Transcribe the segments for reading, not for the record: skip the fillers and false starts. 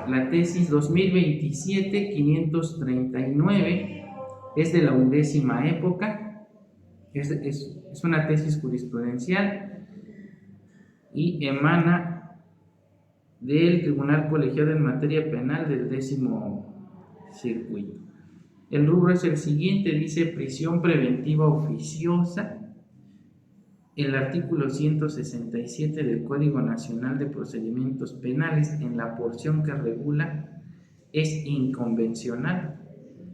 La tesis 2027-539 es de la 11ª época, es una tesis jurisprudencial y emana del Tribunal Colegiado en Materia Penal del 10º Circuito. El rubro es el siguiente, dice prisión preventiva oficiosa. El artículo 167 del Código Nacional de Procedimientos Penales, en la porción que regula, es inconvencional,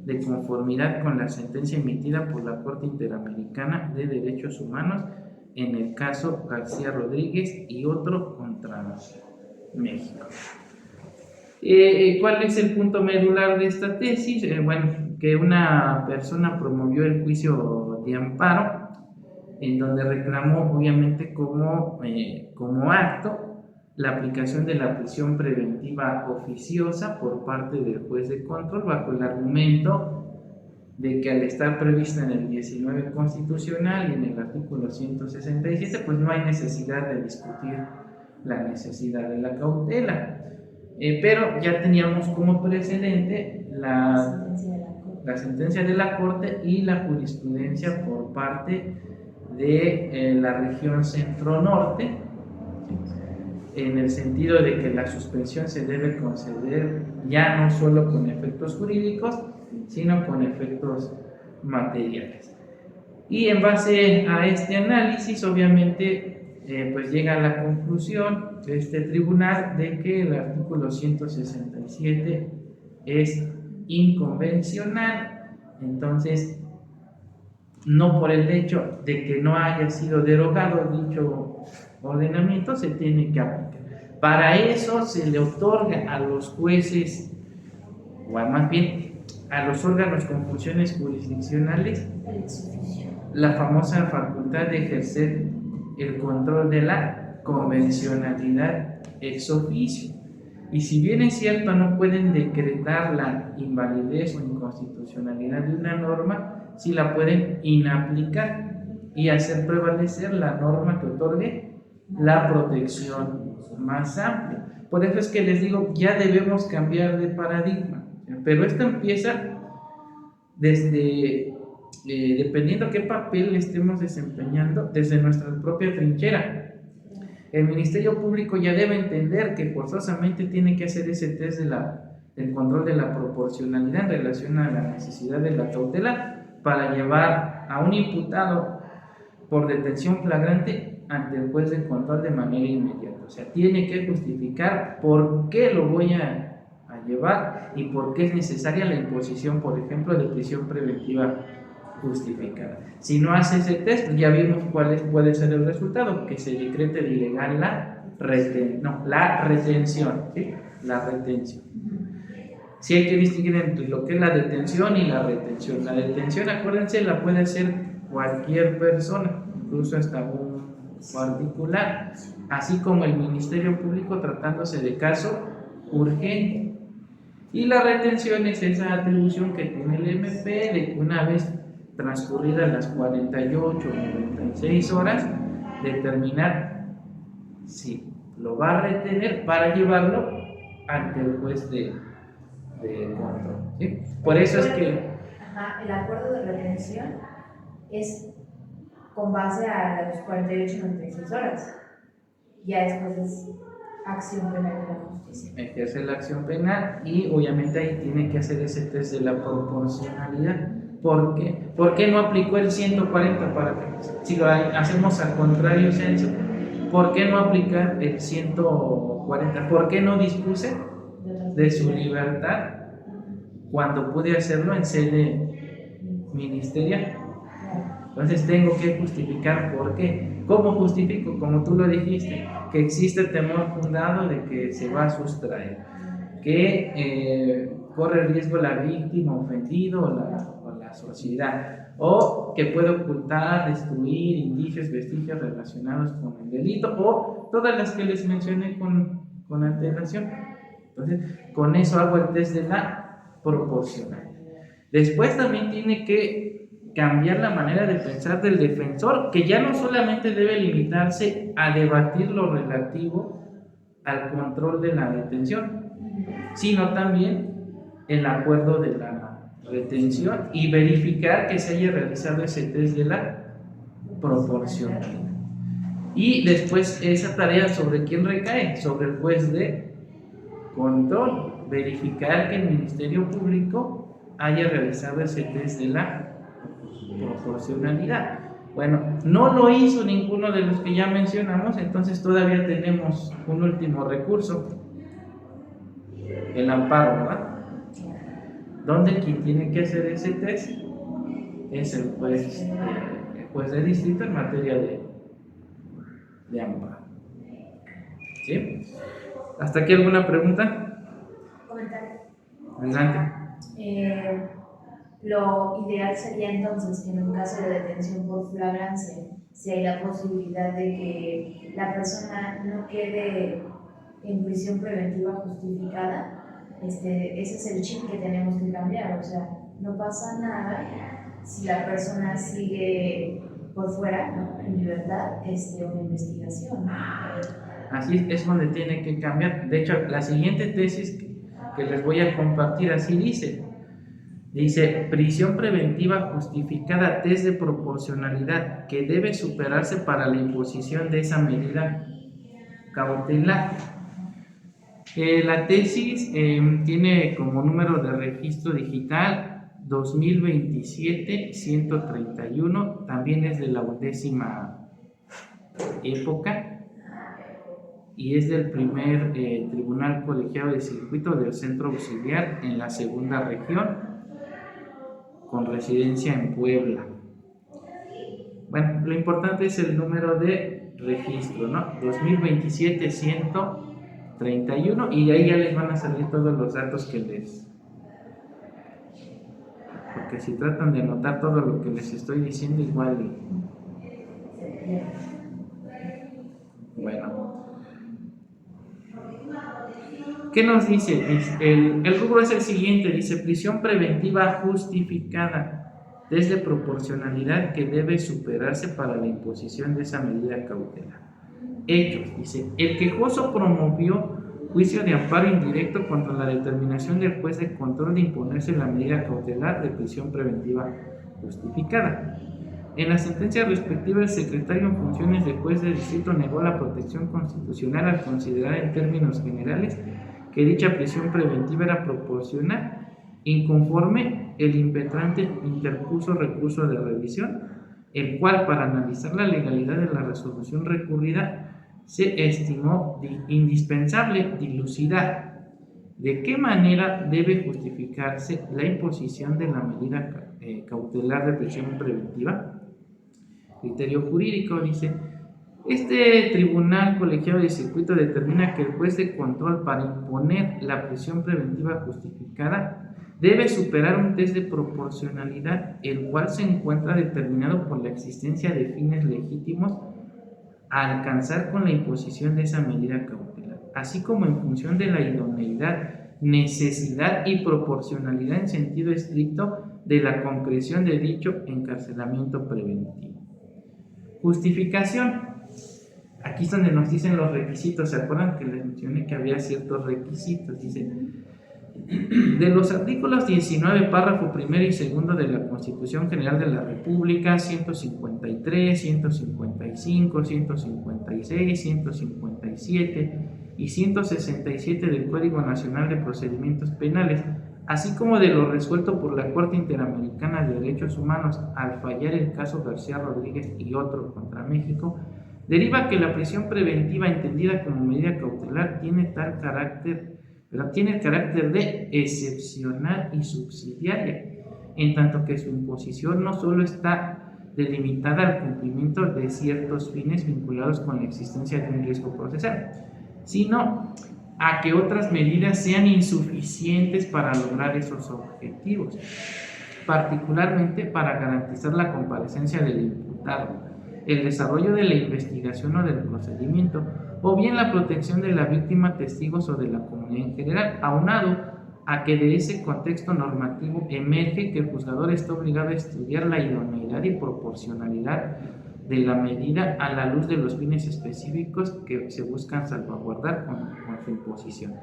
de conformidad con la sentencia emitida por la Corte Interamericana de Derechos Humanos en el caso García Rodríguez y otro contra México. ¿Cuál es el punto medular de esta tesis? Que una persona promovió el juicio de amparo, en donde reclamó obviamente como acto la aplicación de la prisión preventiva oficiosa por parte del juez de control, bajo el argumento de que al estar prevista en el 19 constitucional y en el artículo 167, pues no hay necesidad de discutir la necesidad de la cautela. Pero ya teníamos como precedente la sentencia de la Corte y la jurisprudencia por parte de la región centro-norte, en el sentido de que la suspensión se debe conceder ya no solo con efectos jurídicos, sino con efectos materiales. Y en base a este análisis, obviamente, pues llega a la conclusión de este tribunal de que el artículo 167 es inconvencional. Entonces, no por el hecho de que no haya sido derogado dicho ordenamiento, se tiene que aplicar. Para eso se le otorga a los jueces, o más bien a los órganos con funciones jurisdiccionales, la famosa facultad de ejercer el control de la convencionalidad ex oficio. Y si bien es cierto, no pueden decretar la invalidez o inconstitucionalidad de una norma, sí la pueden inaplicar y hacer prevalecer la norma que otorgue la protección más amplia. Por eso es que les digo, ya debemos cambiar de paradigma, pero esto empieza desde, dependiendo qué papel estemos desempeñando, desde nuestra propia trinchera. El Ministerio Público ya debe entender que forzosamente tiene que hacer ese test del control de la proporcionalidad en relación a la necesidad de la cautela para llevar a un imputado por detención flagrante ante el juez de control de manera inmediata. O sea, tiene que justificar por qué lo voy a llevar y por qué es necesaria la imposición, por ejemplo, de prisión preventiva justificada. Si no hace ese test, ya vimos cuál puede ser el resultado, que se decrete de ilegal la retención, ¿sí? La retención. Sí hay que distinguir entre lo que es la detención y la retención. La detención, acuérdense, la puede hacer cualquier persona, incluso hasta un particular, así como el Ministerio Público tratándose de caso urgente. Y la retención es esa atribución que tiene el MP de que una vez transcurridas las 48 o 96 horas, determinar si lo va a retener para llevarlo ante el juez de control, ¿sí? Por eso es que el acuerdo de retención es con base a las 48 o 96 horas. Ya después es acción penal de la justicia. Ejerce la acción penal y obviamente ahí tiene que hacer ese test de la proporcionalidad. ¿Por qué? ¿Por qué no aplicó el 140 para que, si lo hacemos al contrario censo, ¿por qué no aplicar el 140? ¿Por qué no dispuse de su libertad cuando pude hacerlo en sede ministerial? Entonces tengo que justificar por qué. ¿Cómo justifico? Como tú lo dijiste, que existe temor fundado de que se va a sustraer, que corre riesgo la víctima, ofendido o la sociedad, o que puede ocultar, destruir indicios, vestigios relacionados con el delito, o todas las que les mencioné con antelación. Entonces, con eso hago el test de la proporcionalidad. Después también tiene que cambiar la manera de pensar del defensor, que ya no solamente debe limitarse a debatir lo relativo al control de la detención, sino también el acuerdo de la retención y verificar que se haya realizado ese test de la proporcionalidad. Y después esa tarea, ¿sobre quién recae? Sobre el juez de control, verificar que el Ministerio Público haya realizado ese test de la proporcionalidad. Bueno, no lo hizo ninguno de los que ya mencionamos, entonces todavía tenemos un último recurso, el amparo, ¿verdad? Donde quien tiene que hacer ese test es el juez de distrito en materia de amparo. ¿Sí? ¿Hasta aquí alguna pregunta? Comentario. Adelante. Lo ideal sería entonces que en un caso de detención por flagrancia, si hay la posibilidad de que la persona no quede en prisión preventiva justificada, ese es el chip que tenemos que cambiar. O sea, no pasa nada si la persona sigue por fuera, ¿no?, en libertad, una investigación, ¿no? Así es donde tiene que cambiar. De hecho, la siguiente tesis que les voy a compartir así dice, prisión preventiva justificada, test de proporcionalidad que debe superarse para la imposición de esa medida cautelar. La tesis tiene como número de registro digital 2027-131, también es de la 10ª época y es del primer Tribunal Colegiado de Circuito del Centro Auxiliar en la segunda región, con residencia en Puebla. Bueno, lo importante es el número de registro, ¿no? 2027-131, y de ahí ya les van a salir todos los datos que porque si tratan de anotar todo lo que les estoy diciendo, igual. Bueno, ¿qué nos dice? El rubro es el siguiente, dice prisión preventiva justificada desde proporcionalidad que debe superarse para la imposición de esa medida cautelar. Hechos, dice, el quejoso promovió juicio de amparo indirecto contra la determinación del juez de control de imponerse la medida cautelar de prisión preventiva justificada. En la sentencia respectiva, el secretario en funciones de juez de distrito negó la protección constitucional al considerar en términos generales que dicha prisión preventiva era proporcional. Inconforme, el impetrante interpuso recurso de revisión, el cual, para analizar la legalidad de la resolución recurrida, se estimó indispensable dilucidar de qué manera debe justificarse la imposición de la medida cautelar de prisión preventiva. Criterio jurídico, dice, este tribunal colegiado de circuito determina que el juez de control, para imponer la prisión preventiva justificada, debe superar un test de proporcionalidad, el cual se encuentra determinado por la existencia de fines legítimos a alcanzar con la imposición de esa medida cautelar, así como en función de la idoneidad, necesidad y proporcionalidad en sentido estricto de la concreción de dicho encarcelamiento preventivo. Justificación. Aquí es donde nos dicen los requisitos. ¿Se acuerdan que les mencioné que había ciertos requisitos? Dicen, de los artículos 19, párrafo primero y segundo de la Constitución General de la República, 153, 155, 156, 157 y 167 del Código Nacional de Procedimientos Penales, así como de lo resuelto por la Corte Interamericana de Derechos Humanos al fallar el caso García Rodríguez y otro contra México, deriva que la prisión preventiva entendida como medida cautelar tiene el carácter de excepcional y subsidiaria, en tanto que su imposición no solo está delimitada al cumplimiento de ciertos fines vinculados con la existencia de un riesgo procesal, sino a que otras medidas sean insuficientes para lograr esos objetivos, particularmente para garantizar la comparecencia del imputado, el desarrollo de la investigación o del procedimiento, o bien la protección de la víctima, testigos o de la comunidad en general, aunado a que de ese contexto normativo emerge que el juzgador está obligado a estudiar la idoneidad y proporcionalidad de la medida a la luz de los fines específicos que se buscan salvaguardar con su imposición.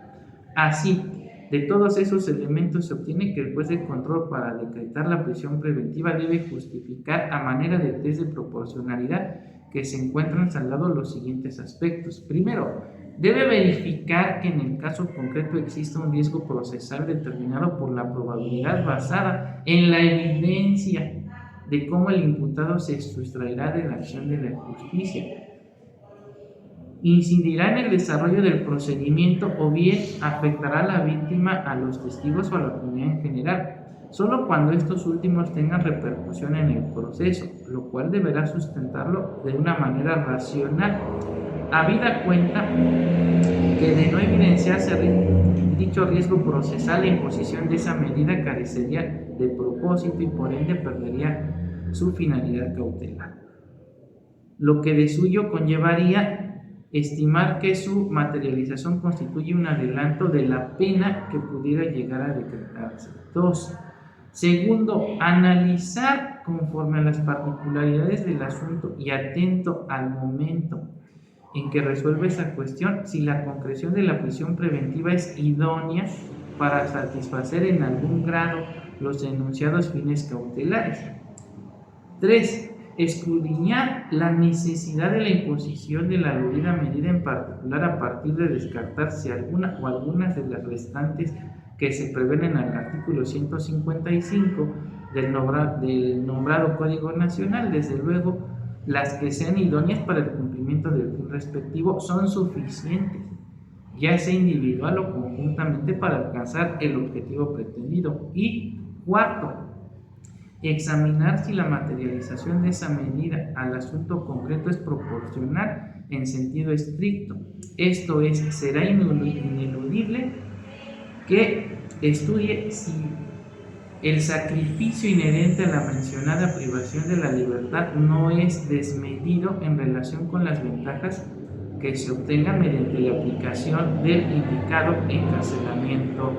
Así, de todos esos elementos se obtiene que el juez de control para decretar la prisión preventiva debe justificar a manera de test de proporcionalidad que se encuentran saldados los siguientes aspectos. Primero, debe verificar que en el caso concreto existe un riesgo procesal determinado por la probabilidad basada en la evidencia de cómo el imputado se sustraerá de la acción de la justicia, incidirá en el desarrollo del procedimiento o bien afectará a la víctima, a los testigos o a la comunidad en general, solo cuando estos últimos tengan repercusión en el proceso, lo cual deberá sustentarlo de una manera racional, habida cuenta que de no evidenciarse dicho riesgo procesal, la imposición de esa medida carecería de propósito y por ende perdería su finalidad cautelar, lo que de suyo conllevaría estimar que su materialización constituye un adelanto de la pena que pudiera llegar a decretarse. 2. Segundo, analizar conforme a las particularidades del asunto y atento al momento en que resuelve esa cuestión si la concreción de la prisión preventiva es idónea para satisfacer en algún grado los enunciados fines cautelares. 3. Escudriñar la necesidad de la imposición de la aludida medida en particular a partir de descartar si alguna o algunas de las restantes que se prevén en el artículo 155 del nombrado Código Nacional, desde luego, las que sean idóneas para el cumplimiento del fin respectivo son suficientes, ya sea individual o conjuntamente, para alcanzar el objetivo pretendido. Y 4. Examinar si la materialización de esa medida al asunto concreto es proporcional en sentido estricto. Esto es, será ineludible que estudie si el sacrificio inherente a la mencionada privación de la libertad no es desmedido en relación con las ventajas que se obtengan mediante la aplicación del indicado encarcelamiento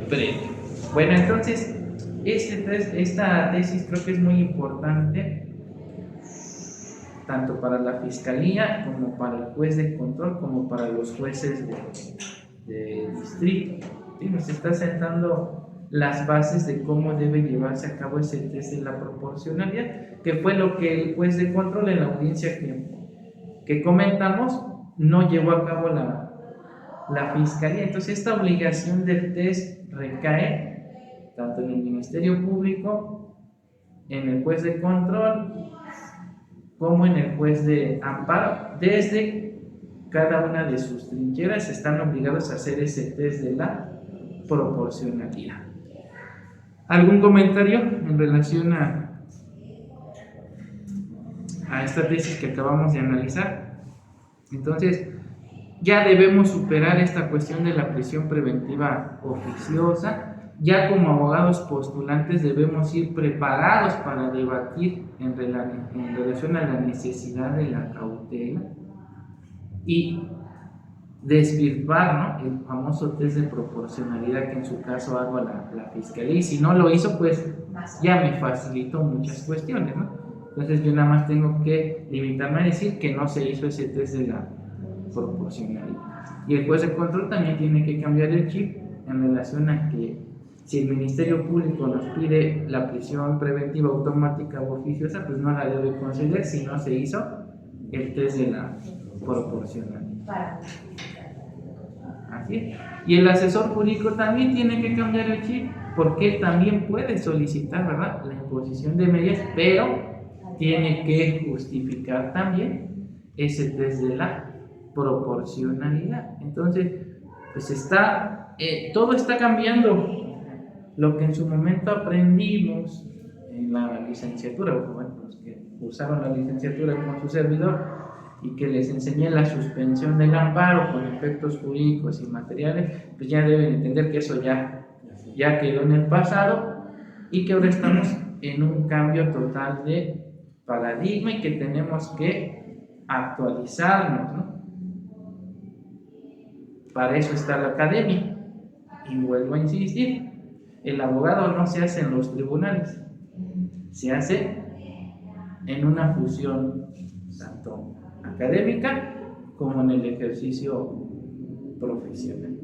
previo. Bueno, entonces, esta tesis creo que es muy importante tanto para la fiscalía como para el juez de control como para los jueces de distrito. ¿Sí? Nos está sentando las bases de cómo debe llevarse a cabo ese test de la proporcionalidad, que fue lo que el juez de control en la audiencia que comentamos no llevó a cabo la fiscalía. Entonces esta obligación del test recae tanto en el Ministerio Público, en el juez de control, como en el juez de amparo. Desde cada una de sus trincheras están obligados a hacer ese test de la proporcionalidad. ¿Algún comentario en relación a esta tesis que acabamos de analizar? Entonces, ya debemos superar esta cuestión de la prisión preventiva oficiosa. Ya como abogados postulantes debemos ir preparados para debatir en relación a la necesidad de la cautela y desvirtuar, ¿no?, el famoso test de proporcionalidad que en su caso hago a la fiscalía, y si no lo hizo, pues ya me facilitó muchas cuestiones, ¿no? Entonces yo nada más tengo que limitarme a decir que no se hizo ese test de la proporcionalidad. Y el juez de control también tiene que cambiar el chip en relación a que si el Ministerio Público nos pide la prisión preventiva automática o oficiosa, pues no la debe conceder si no se hizo el test de la proporcionalidad. Así es. Y el asesor jurídico también tiene que cambiar el chip, porque también puede solicitar, ¿verdad?, la imposición de medidas, pero tiene que justificar también ese test de la proporcionalidad. Entonces, pues todo está cambiando. Lo que en su momento aprendimos en la licenciatura, bueno, los que cursaron la licenciatura con su servidor y que les enseñé la suspensión del amparo con efectos jurídicos y materiales, pues ya deben entender que eso ya quedó en el pasado y que ahora estamos en un cambio total de paradigma y que tenemos que actualizarnos, ¿no? Para eso está la academia. Y vuelvo a insistir, el abogado no se hace en los tribunales, se hace en una fusión tanto académica como en el ejercicio profesional.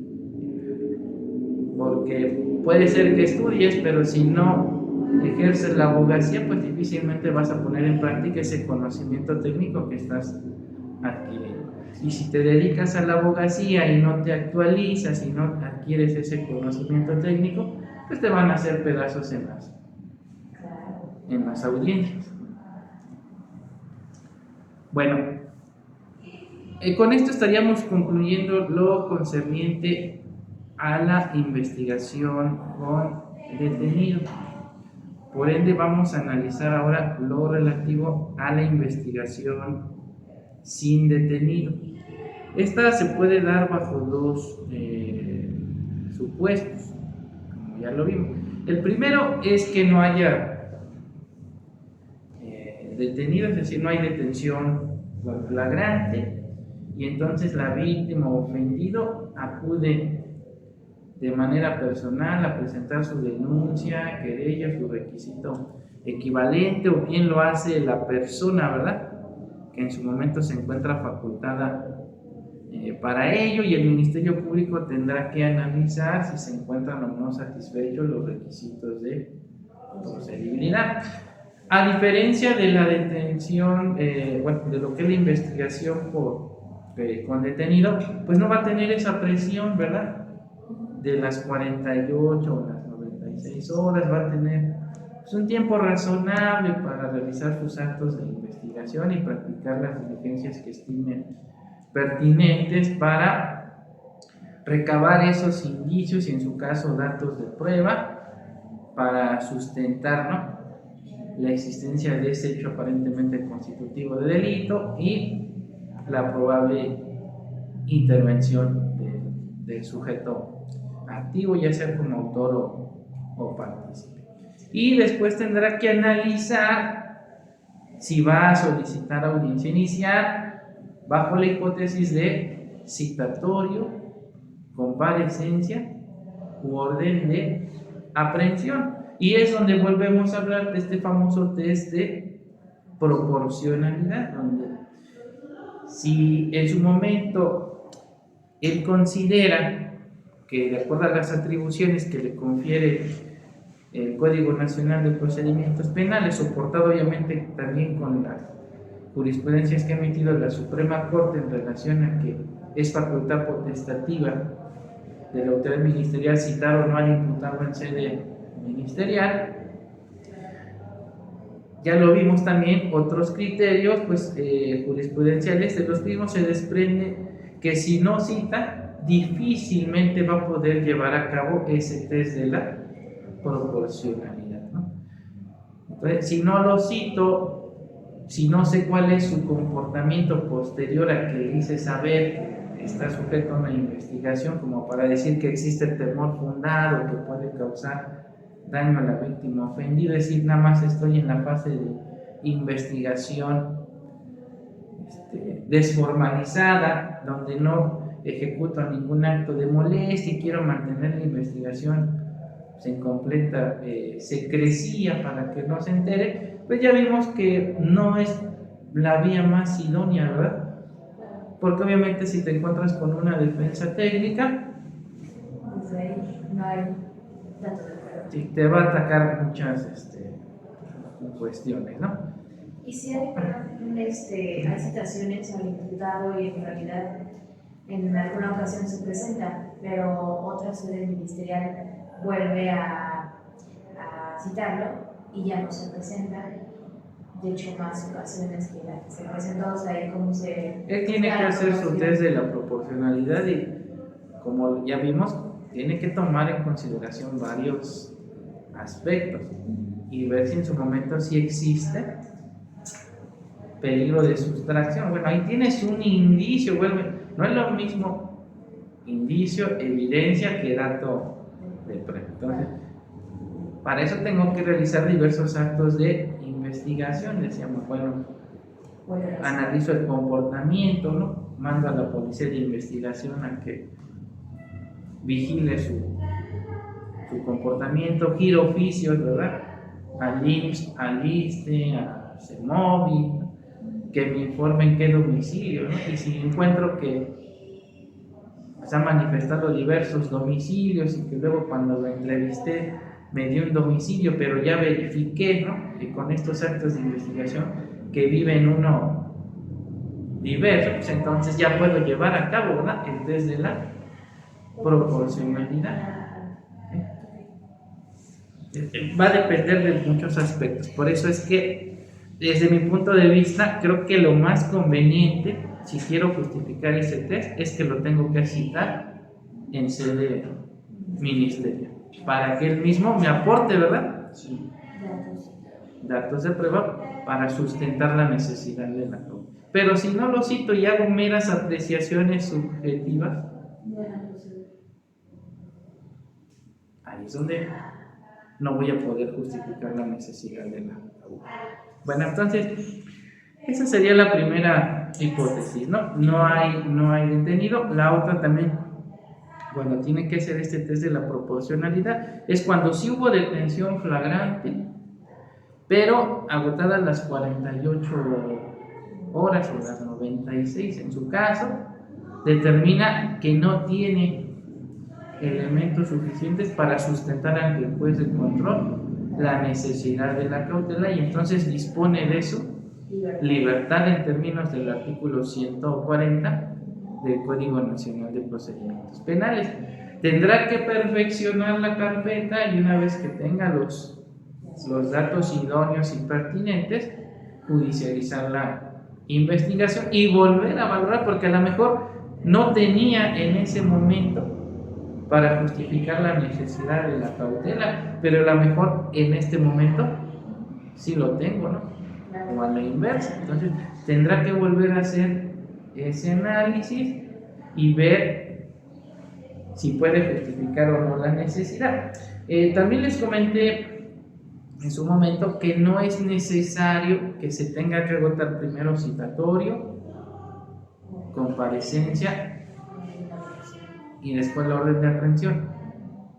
Porque puede ser que estudies, pero si no ejerces la abogacía, pues difícilmente vas a poner en práctica ese conocimiento técnico que estás adquiriendo. Y si te dedicas a la abogacía y no te actualizas y no adquieres ese conocimiento técnico, pues te van a hacer pedazos en las audiencias. Bueno, con esto estaríamos concluyendo lo concerniente a la investigación con detenido. Por ende, vamos a analizar ahora lo relativo a la investigación sin detenido. Esta se puede dar bajo dos supuestos, como ya lo vimos. El primero es que no haya detenido, es decir, no hay detención flagrante, y entonces la víctima o ofendido acude de manera personal a presentar su denuncia, querella, su requisito equivalente, o bien lo hace la persona, ¿verdad?, que en su momento se encuentra facultada para ello, y el Ministerio Público tendrá que analizar si se encuentran o no satisfechos los requisitos de procedibilidad. A diferencia de la detención, de lo que es la investigación con detenido, pues no va a tener esa presión, ¿verdad?, de las 48 o las 96 horas, va a tener pues un tiempo razonable para realizar sus actos de investigación y practicar las diligencias que estimen pertinentes para recabar esos indicios y, en su caso, datos de prueba para sustentar, ¿no?, la existencia de ese hecho aparentemente constitutivo de delito y la probable intervención del sujeto activo, ya sea como autor o partícipe. Y después tendrá que analizar si va a solicitar audiencia inicial bajo la hipótesis de citatorio, comparecencia u orden de aprehensión. Y es donde volvemos a hablar de este famoso test de proporcionalidad, donde si en su momento él considera que, de acuerdo a las atribuciones que le confiere el Código Nacional de Procedimientos Penales, soportado obviamente también con las jurisprudencias que ha emitido la Suprema Corte en relación a que es facultad potestativa de la autoridad ministerial citar o no al imputado en sede ministerial. Ya lo vimos también, otros criterios jurisprudenciales de los mismos se desprende que si no cita, difícilmente va a poder llevar a cabo ese test de la proporcionalidad, ¿no? Entonces, si no lo cito, si no sé cuál es su comportamiento posterior a que le hice saber que está sujeto a una investigación, como para decir que existe temor fundado que puede causar daño a la víctima ofendida, es decir, nada más estoy en la fase de investigación desformalizada, donde no ejecuto ningún acto de molestia y quiero mantener la investigación en completa secrecía para que no se entere, pues ya vimos que no es la vía más idónea, ¿verdad? Porque obviamente si te encuentras con una defensa técnica, pues ahí no hay datos de prueba. Sí, te va a atacar muchas cuestiones, ¿no? Y si hay, hay citaciones al imputado y en realidad en alguna ocasión se presenta, pero otra sede ministerial vuelve a citarlo y ya no se presenta. De hecho, más ocasiones que la que se presentó, o sea, ahí cómo se... Él tiene que hacer su test de la proporcionalidad y, como ya vimos, tiene que tomar en consideración varios aspectos y ver si en su momento sí existe peligro de sustracción. Bueno, ahí tienes un indicio, no es lo mismo indicio, evidencia que dato de prueba. Entonces, para eso tengo que realizar diversos actos de investigación. Decíamos, analizo el comportamiento, ¿no? Mando a la policía de investigación a que vigile su comportamiento, giro oficios, ¿verdad?, al IMSS, al ISSSTE, a CEMOVI, que me informe en qué domicilio, ¿no? Y si encuentro que se han manifestado diversos domicilios y que luego cuando lo entrevisté me dio un domicilio, pero ya verifiqué, ¿no?, que con estos actos de investigación que vive en uno diverso, pues entonces ya puedo llevar a cabo, ¿verdad?, el test de la proporcionalidad. Va a depender de muchos aspectos, por eso es que desde mi punto de vista creo que lo más conveniente, si quiero justificar ese test, es que lo tengo que citar en sede ministerial, para que él mismo me aporte, ¿verdad?, sí, datos de prueba para sustentar la necesidad de la prueba. Pero si no lo cito y hago meras apreciaciones subjetivas, ahí es donde no voy a poder justificar la necesidad de la prueba. Bueno, entonces, esa sería la primera hipótesis, ¿no? No hay detenido. La otra también, cuando tiene que ser este test de la proporcionalidad, es cuando sí hubo detención flagrante, pero agotadas las 48 horas o las 96 en su caso, determina que no tiene elementos suficientes para sustentar ante el juez de control la necesidad de la cautela y entonces dispone de su libertad en términos del artículo 140 del Código Nacional de Procedimientos Penales. Tendrá que perfeccionar la carpeta y una vez que tenga los datos idóneos y pertinentes, judicializar la investigación y volver a valorar, porque a lo mejor no tenía en ese momento para justificar la necesidad de la cautela, pero a lo mejor en este momento sí lo tengo, ¿no? O a la inversa. Entonces tendrá que volver a hacer ese análisis y ver si puede justificar o no la necesidad. También les comenté en su momento que no es necesario que se tenga que agotar primero citatorio, comparecencia y después la orden de aprehensión.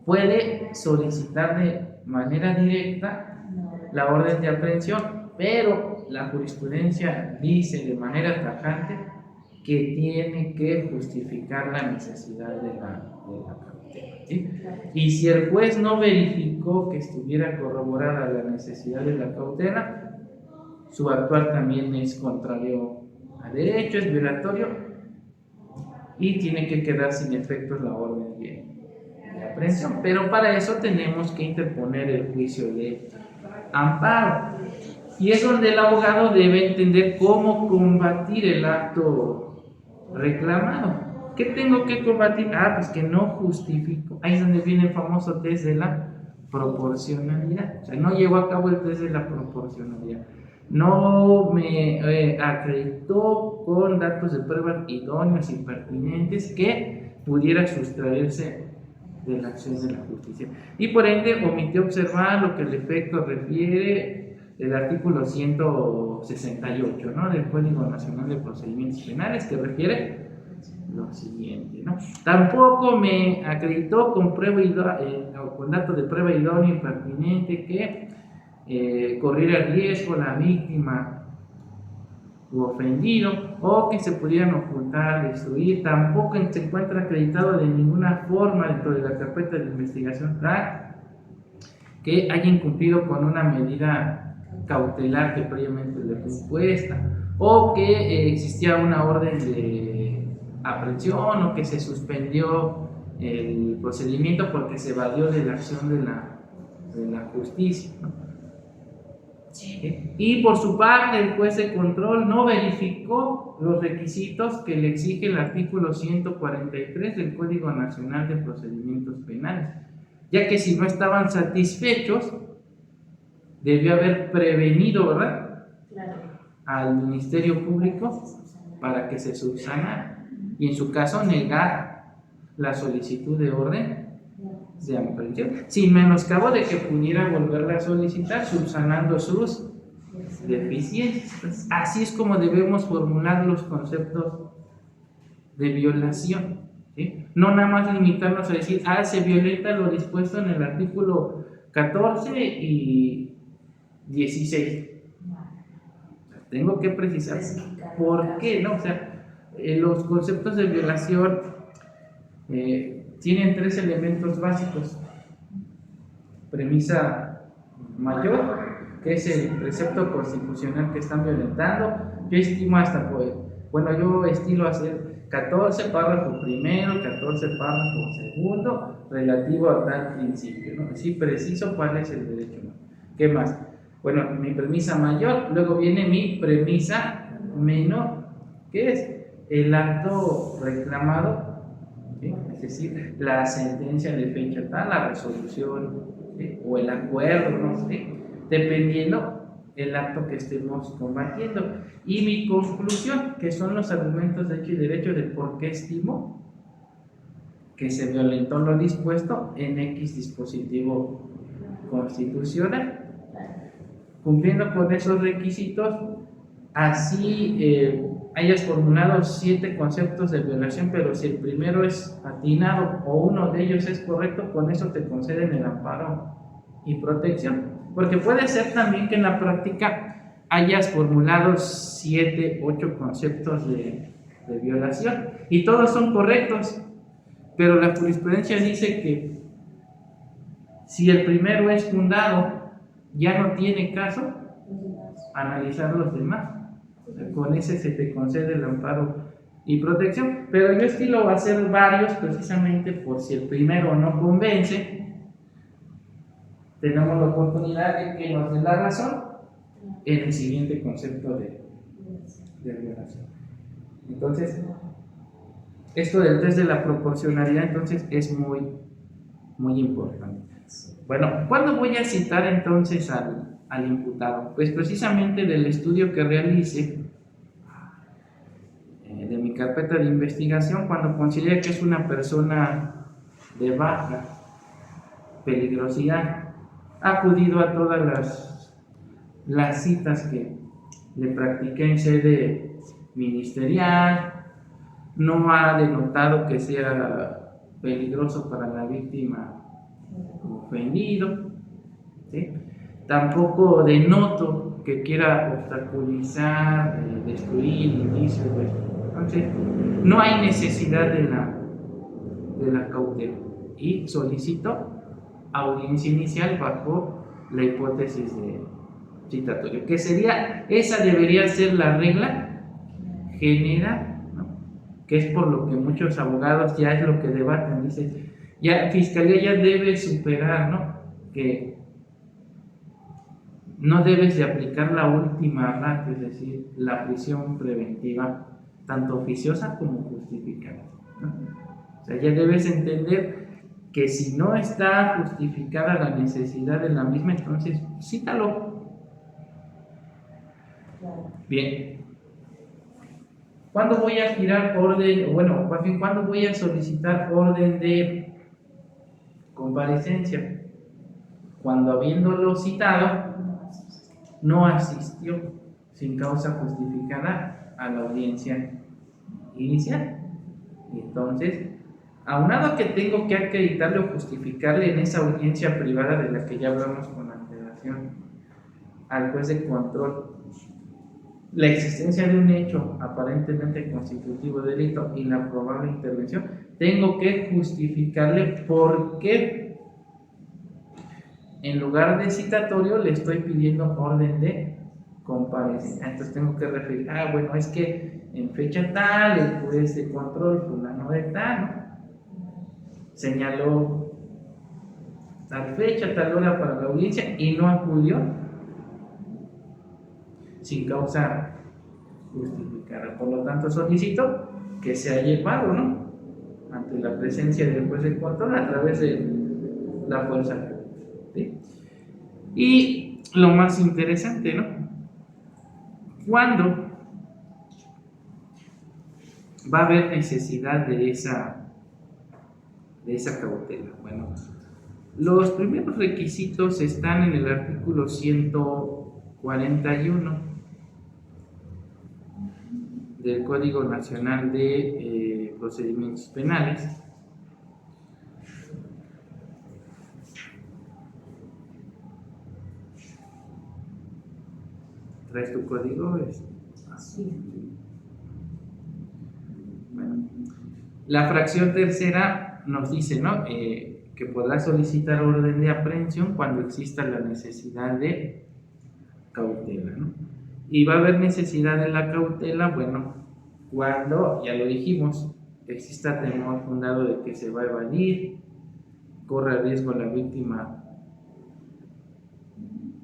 Puede solicitar de manera directa la orden de aprehensión, pero la jurisprudencia dice de manera tajante que tiene que justificar la necesidad de la cautela, ¿sí? Y si el juez no verificó que estuviera corroborada la necesidad de la cautela, su actuar también es contrario a derecho, es violatorio y tiene que quedar sin efectos la orden de aprehensión. Pero para eso tenemos que interponer el juicio de amparo. Y es donde el abogado debe entender cómo combatir el acto reclamado. ¿Qué tengo que combatir? Pues que no justifico. Ahí es donde viene el famoso test de la proporcionalidad. O sea, no llevó a cabo el test de la proporcionalidad. No me acreditó con datos de prueba idóneos y pertinentes que pudiera sustraerse de la acción de la justicia. Y por ende omitió observar lo que el efecto refiere el artículo 168, ¿no?, del Código Nacional de Procedimientos Penales, que refiere lo siguiente, ¿no? Tampoco me acreditó con con datos de prueba idóneo y pertinente que corriera riesgo la víctima u ofendido o que se pudieran ocultar, destruir. Tampoco se encuentra acreditado de ninguna forma dentro de la carpeta de investigación que haya incumplido con una medida cautelar que previamente le fue impuesta o que existía una orden de aprehensión o que se suspendió el procedimiento porque se evadió de la acción de la justicia, ¿no? Y por su parte el juez de control no verificó los requisitos que le exige el artículo 143 del Código Nacional de Procedimientos Penales, ya que si no estaban satisfechos debió haber prevenido, ¿verdad?, al Ministerio Público para que se subsanara y en su caso negar la solicitud de orden de aprehensión, sin menoscabo de que pudiera volverla a solicitar subsanando sus deficiencias. Así es como debemos formular los conceptos de violación, ¿sí? No nada más limitarnos a decir, se violenta lo dispuesto en el artículo 14 y 16. tengo que precisar Especificar por el qué, ¿no? O sea, los conceptos de violación tienen 3 elementos básicos. Premisa mayor, que es el precepto constitucional que están violentando. Yo estimo hasta, yo estilo hacer 14 párrafo primero, 14 párrafo segundo, relativo a tal principio, ¿no? Así preciso cuál es el derecho, ¿no? ¿Qué más? Bueno, mi premisa mayor, luego viene mi premisa menor, que es el acto reclamado, ¿sí? Es decir, la sentencia de fecha tal, la resolución, ¿sí? O el acuerdo, no sé, dependiendo el acto que estemos combatiendo. Y mi conclusión, que son los argumentos de hecho y derecho de por qué estimo que se violentó lo dispuesto en X dispositivo constitucional. Cumpliendo con esos requisitos, así hayas formulado 7 conceptos de violación, pero si el primero es atinado o uno de ellos es correcto, con eso te conceden el amparo y protección. Porque puede ser también que en la práctica hayas formulado 7, 8 conceptos de violación y todos son correctos, pero la jurisprudencia dice que si el primero es fundado, ya no tiene caso analizar los demás. O sea, con ese se te concede el amparo y protección, pero yo estilo va a ser varios precisamente por si el primero no convence, tenemos la oportunidad de que nos den la razón en el siguiente concepto de violación. Entonces, esto del test de la proporcionalidad entonces es muy, muy importante. Bueno, ¿cuándo voy a citar entonces al imputado? Pues precisamente del estudio que realice de mi carpeta de investigación, cuando considere que es una persona de baja peligrosidad, ha acudido a todas las citas que le practiqué en sede ministerial, no ha denotado que sea peligroso para la víctima ofendido, ¿sí? Tampoco denoto que quiera obstaculizar, destruir indicios. Entonces, no hay necesidad de la cautela y solicito audiencia inicial bajo la hipótesis de citatorio, que sería, esa debería ser la regla general, ¿no? Que es por lo que muchos abogados ya es lo que debaten, dicen, ya Fiscalía ya debe superar, ¿no? Que no debes de aplicar la última ratio, es decir, la prisión preventiva, tanto oficiosa como justificada, ¿no? O sea, ya debes entender que si no está justificada la necesidad de la misma, entonces cítalo. Bien. ¿Cuándo voy a girar orden? Bueno, más bien, ¿cuándo voy a solicitar orden de comparecencia? Cuando habiéndolo citado, no asistió sin causa justificada a la audiencia inicial. Entonces, aunado que tengo que acreditarle o justificarle en esa audiencia privada de la que ya hablamos con antelación al juez de control la existencia de un hecho aparentemente constitutivo de delito y la probable intervención, tengo que justificarle por qué en lugar de citatorio le estoy pidiendo orden de comparecencia. Entonces tengo que referir, bueno, es que en fecha tal el juez de control fulano de tal, ¿no? Señaló tal fecha, tal hora para la audiencia y no acudió sin causa justificada. Por lo tanto, solicito que sea llevado, ¿no?, ante la presencia del juez de control a través de la fuerza pública, ¿sí? Y lo más interesante, ¿no?, ¿cuándo va a haber necesidad de esa cautela? Bueno, los primeros requisitos están en el artículo 141 del Código Nacional de Procedimientos Penales. ¿Traes tu código? Sí. Bueno. La fracción tercera nos dice, ¿no? Que podrá solicitar orden de aprehensión cuando exista la necesidad de cautela, ¿no? Y va a haber necesidad de la cautela, bueno, cuando, ya lo dijimos, exista temor fundado de que se va a evadir, corre riesgo la víctima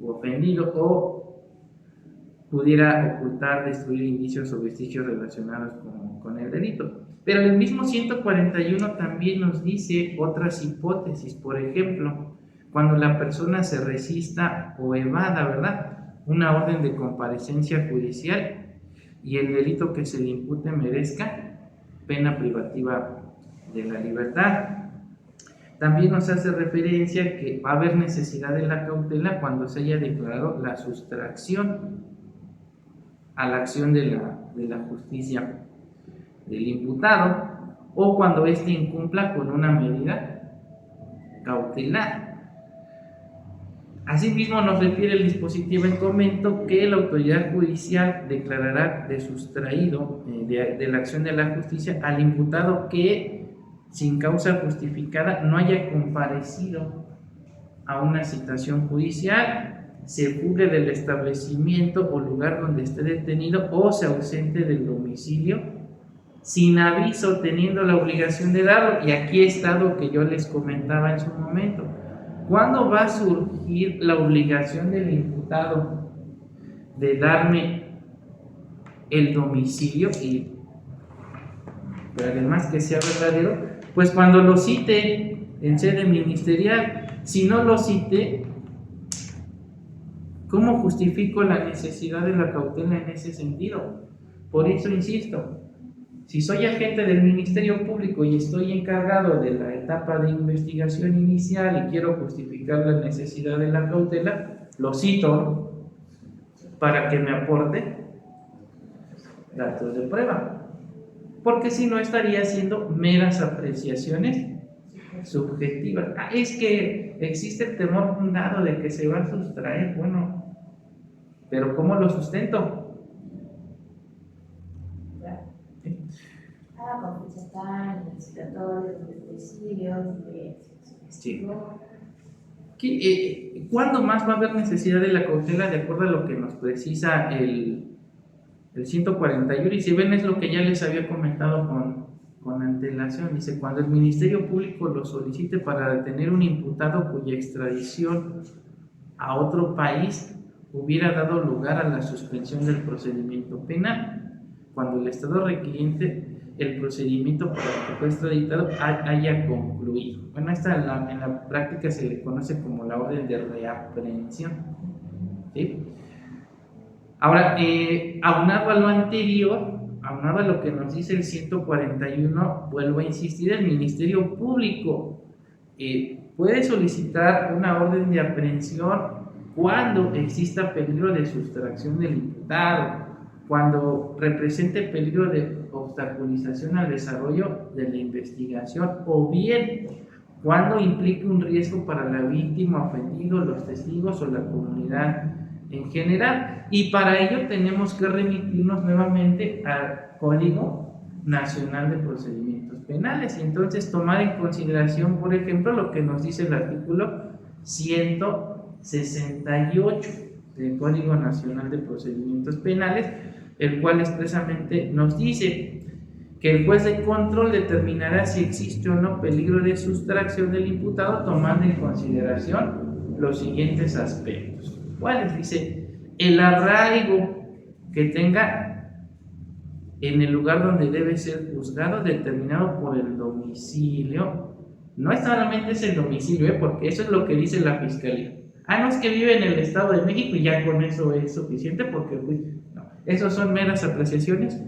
u ofendido, o pudiera ocultar, destruir indicios o vestigios relacionados con el delito. Pero el mismo 141 también nos dice otras hipótesis, por ejemplo, cuando la persona se resista o evada, ¿verdad?, una orden de comparecencia judicial y el delito que se le impute merezca pena privativa de la libertad. También nos hace referencia que va a haber necesidad de la cautela cuando se haya declarado la sustracción a la acción de la justicia del imputado o cuando éste incumpla con una medida cautelar. Asimismo, nos refiere el dispositivo en comento que la autoridad judicial declarará de sustraído de la acción de la justicia al imputado que, sin causa justificada, no haya comparecido a una citación judicial, se fugue del establecimiento o lugar donde esté detenido o se ausente del domicilio sin aviso, teniendo la obligación de darlo. Y aquí está lo que yo les comentaba en su momento. ¿Cuándo va a surgir la obligación del imputado de darme el domicilio? Pero además que sea verdadero, pues cuando lo cite en sede ministerial. Si no lo cite, ¿cómo justifico la necesidad de la cautela en ese sentido? Por eso insisto, si soy agente del Ministerio Público y estoy encargado de la etapa de investigación inicial y quiero justificar la necesidad de la cautela, lo cito para que me aporte datos de prueba, porque si no estaría haciendo meras apreciaciones subjetivas. Es que existe el temor fundado de que se va a sustraer. Bueno, pero ¿cómo lo sustento? Con fecha tal, en el citatorio, del domicilio, Sí. ¿Cuándo más va a haber necesidad de la cautela? De acuerdo a lo que nos precisa el 141, y si ven es lo que ya les había comentado con antelación. Dice, cuando el Ministerio Público lo solicite para detener un imputado cuya extradición a otro país hubiera dado lugar a la suspensión del procedimiento penal, cuando el Estado requiriente el procedimiento para el que fue extraditado haya concluido. Bueno, esta en la práctica se le conoce como la orden de reaprehensión, ¿sí? Ahora, aunado a lo anterior, aunado a lo que nos dice el 141, vuelvo a insistir, el Ministerio Público puede solicitar una orden de aprehensión cuando exista peligro de sustracción del imputado, cuando represente peligro de obstaculización al desarrollo de la investigación, o bien cuando implique un riesgo para la víctima, ofendido, los testigos o la comunidad en general. Y para ello tenemos que remitirnos nuevamente al Código Nacional de Procedimientos Penales y entonces tomar en consideración, por ejemplo, lo que nos dice el artículo 168 del Código Nacional de Procedimientos Penales, el cual expresamente nos dice que el juez de control determinará si existe o no peligro de sustracción del imputado, tomando en consideración los siguientes aspectos. ¿Cuáles? Dice, el arraigo que tenga en el lugar donde debe ser juzgado, determinado por el domicilio. No es solamente es el domicilio, porque eso es lo que dice la Fiscalía. No es que vive en el Estado de México y ya con eso es suficiente, porque no, esos son meras apreciaciones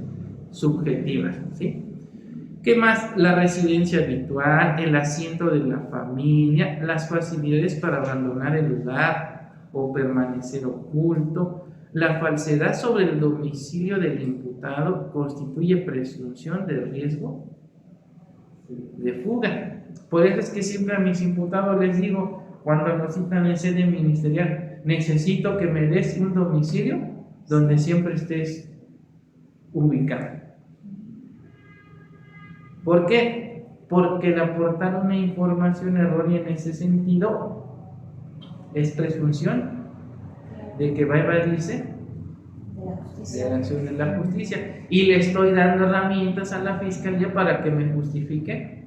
subjetivas, ¿sí? ¿Qué más? La residencia habitual, el asiento de la familia, las facilidades para abandonar el lugar o permanecer oculto. La falsedad sobre el domicilio del imputado constituye presunción de riesgo de fuga. Por eso es que siempre a mis imputados les digo, cuando nos citan en sede ministerial, necesito que me des un domicilio donde siempre estés ubicado. ¿Por qué? Porque el aportar una información errónea en ese sentido es presunción de que va a evadirse de la acción de la justicia, y le estoy dando herramientas a la fiscalía para que me justifique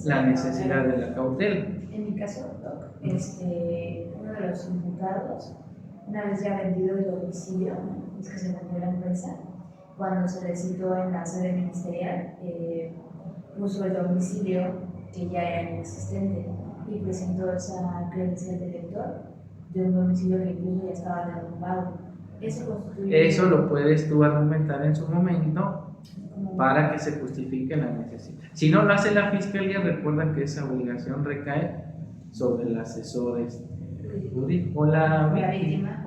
la necesidad de la cautela. En mi caso, uno de los imputados, una vez ya vendido el domicilio, es que se vendió la empresa, cuando se le citó en la sede ministerial, puso el domicilio que ya era inexistente y presentó esa credencial de lector de un domicilio que incluso ya estaba derrumbado. Eso lo puedes tú argumentar en su momento para que se justifique la necesidad. Si no lo hace la fiscalía, recuerda que esa obligación recae sobre el asesor jurídico o la víctima.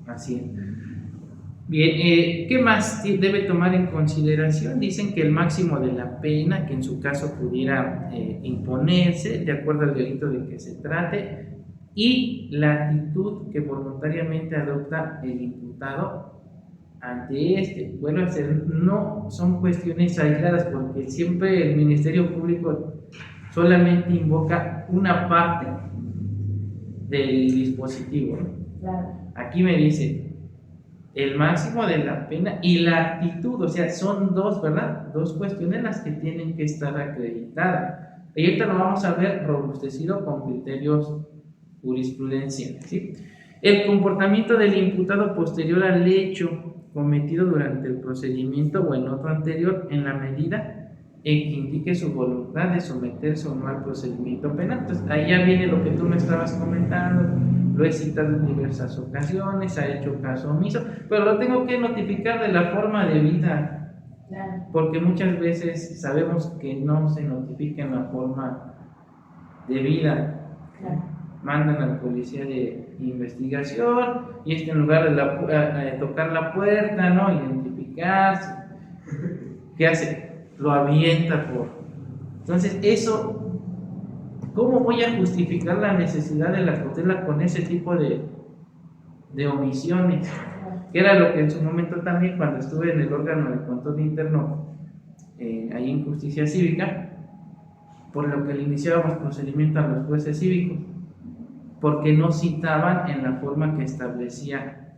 Así es. Bien, ¿qué más debe tomar en consideración? Dicen que el máximo de la pena que en su caso pudiera imponerse, de acuerdo al delito de que se trate, y la actitud que voluntariamente adopta el imputado ante este. Vuelvo a hacer, no son cuestiones aisladas, porque siempre el Ministerio Público solamente invoca una parte del dispositivo. Claro. Aquí me dice el máximo de la pena y la actitud, o sea, son dos, ¿verdad? Dos cuestiones las que tienen que estar acreditadas. Y ahorita lo vamos a ver robustecido con criterios jurisprudenciales, ¿sí? El comportamiento del imputado posterior al hecho cometido durante el procedimiento o en otro anterior, en la medida en que indique su voluntad de someterse o no al procedimiento penal. Entonces, ahí ya viene lo que tú me estabas comentando, lo he citado en diversas ocasiones, ha hecho caso omiso, pero lo tengo que notificar de la forma de vida, porque muchas veces sabemos que no se notifica en la forma de vida. Mandan al policía de investigación y en lugar de tocar la puerta, ¿no? Identificarse, ¿qué hace? Lo avienta por... Entonces eso, ¿cómo voy a justificar la necesidad de la cautela con ese tipo de omisiones? Que era lo que en su momento también, cuando estuve en el órgano de control interno, ahí en Justicia Cívica, por lo que le iniciábamos procedimiento a los jueces cívicos, porque no citaban en la forma que establecía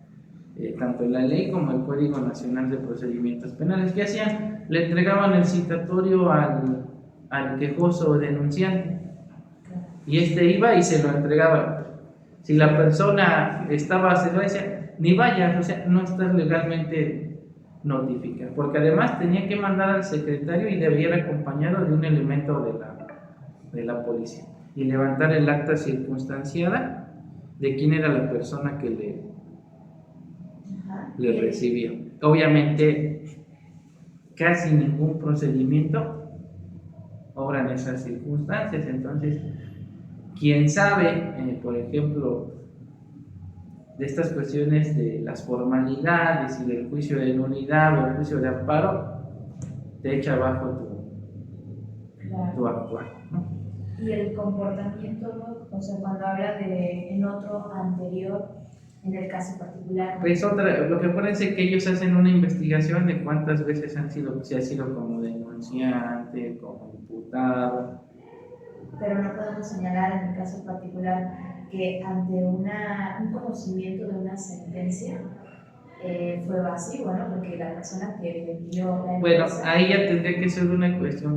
tanto la ley como el Código Nacional de Procedimientos Penales. ¿Qué hacían? Le entregaban el citatorio al quejoso o denunciante, y iba y se lo entregaba. Si la persona estaba cerrada, decía, ni vayas, o sea, no estás legalmente notificado, porque además tenía que mandar al secretario y debía ir acompañado de un elemento de la policía y levantar el acta circunstanciada de quién era la persona que le recibió. Obviamente, casi ningún procedimiento obra en esas circunstancias. Entonces, quien sabe, por ejemplo, de estas cuestiones de las formalidades y del juicio de nulidad o el juicio de amparo, te echa abajo tu actuar, ¿no? Y el comportamiento, o sea, cuando habla de en otro anterior, en el caso particular. Pues lo que acuérdense que ellos hacen una investigación de cuántas veces si ha sido como denunciante, como imputado. Pero no podemos señalar en el caso particular que ante un conocimiento de una sentencia fue vacío, ¿no? Porque la persona que vendió la empresa... Bueno, ahí ya tendría que ser una cuestión,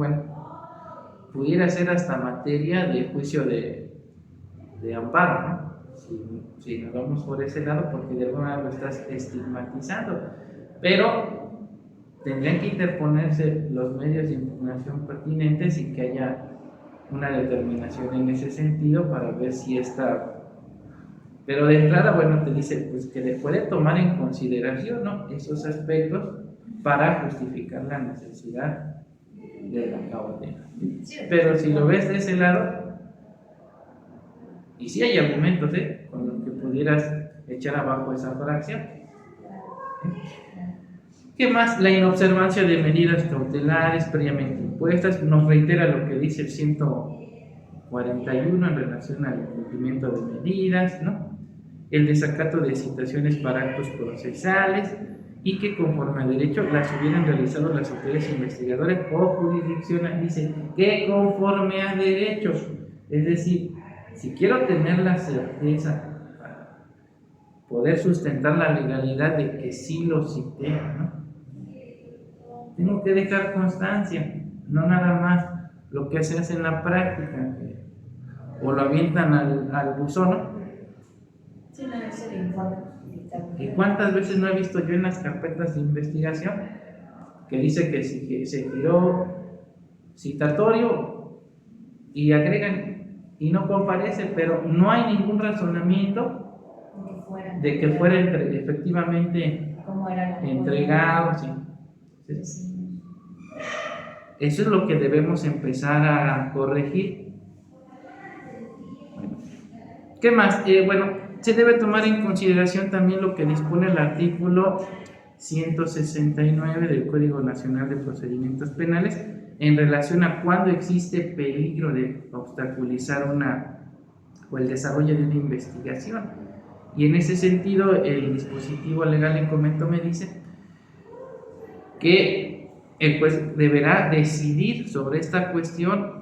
pudiera ser hasta materia de juicio de amparo, ¿no? Si nos vamos por ese lado, porque de alguna manera lo estás estigmatizando, pero tendrían que interponerse los medios de impugnación pertinentes y que haya una determinación en ese sentido para ver si está. Pero de entrada, te dice pues que le puede tomar en consideración, ¿no?, esos aspectos para justificar la necesidad de la cautela. Pero si lo ves de ese lado, y si hay argumentos con los que pudieras echar abajo esa fracción. ¿Qué más? La inobservancia de medidas cautelares previamente impuestas nos reitera lo que dice el 141 en relación al cumplimiento de medidas, ¿no? el desacato de citaciones para actos procesales y que conforme a derecho las hubieran realizado las autoridades investigadoras o jurisdiccionales. Dice que conforme a derecho, es decir, si quiero tener la certeza para poder sustentar la legalidad de que sí lo cité, ¿no? Tengo que dejar constancia, no nada más lo que se hace en la práctica, o lo avientan al buzón, ¿no? Sí, no es el informe. ¿Y cuántas veces no he visto yo en las carpetas de investigación que dice que se giró citatorio y agregan y no comparece, pero no hay ningún razonamiento de que fuera efectivamente entregado? Sí. Eso es lo que debemos empezar a corregir. ¿Qué más? Bueno, se debe tomar en consideración también lo que dispone el artículo 169 del Código Nacional de Procedimientos Penales en relación a cuando existe peligro de obstaculizar el desarrollo de una investigación. Y en ese sentido, el dispositivo legal en comento me dice que el juez deberá decidir sobre esta cuestión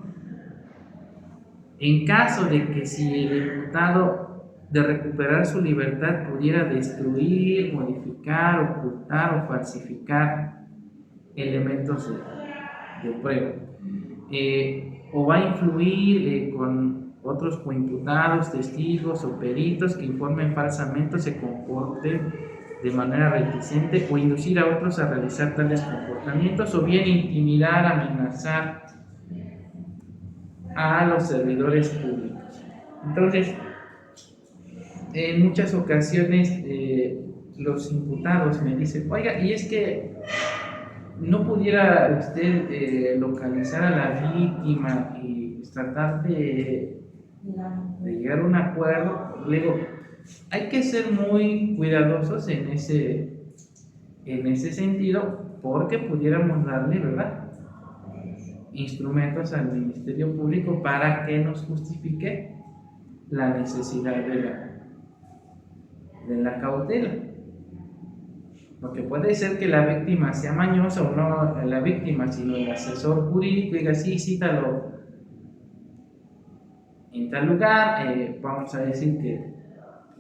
en caso de que si el imputado de recuperar su libertad pudiera destruir, modificar, ocultar o falsificar elementos de prueba, o va a influir con otros coimputados, testigos o peritos que informen falsamente o se comporten de manera reticente, o inducir a otros a realizar tales comportamientos, o bien intimidar, amenazar a los servidores públicos. Entonces, en muchas ocasiones los imputados me dicen: oiga, y es que no pudiera usted localizar a la víctima y tratar de llegar a un acuerdo. Le digo, hay que ser muy cuidadosos en ese sentido, porque pudiéramos darle, ¿verdad?, instrumentos al Ministerio Público para que nos justifique la necesidad de la cautela. Porque puede ser que la víctima sea mañosa, o no la víctima, sino el asesor jurídico diga: sí, cítalo en tal lugar, vamos a decir que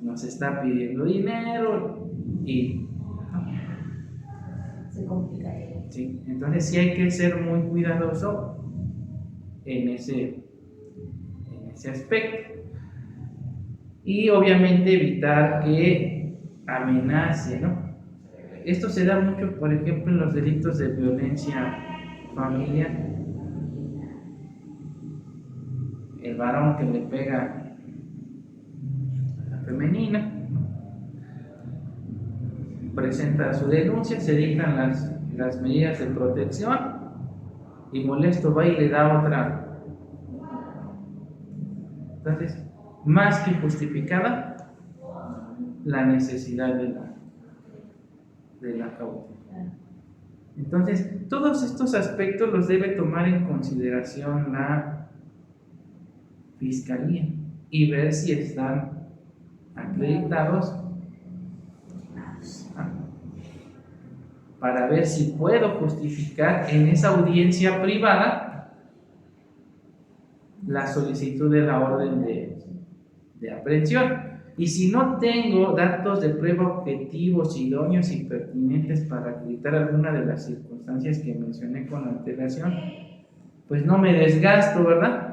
nos está pidiendo dinero y se complica. Sí, entonces sí hay que ser muy cuidadoso en ese aspecto, y obviamente evitar que amenace, ¿no? Esto se da mucho, por ejemplo, en los delitos de violencia familiar. El varón que le pega a la femenina presenta su denuncia, se dictan las medidas de protección, y molesto va y le da otra. Entonces, más que justificada la necesidad de la cautela. Entonces, todos estos aspectos los debe tomar en consideración la Fiscalía y ver si están acreditados, para ver si puedo justificar en esa audiencia privada la solicitud de la orden de aprehensión. Y si no tengo datos de prueba objetivos, idóneos y pertinentes para acreditar alguna de las circunstancias que mencioné con antelación, pues no me desgasto, ¿verdad?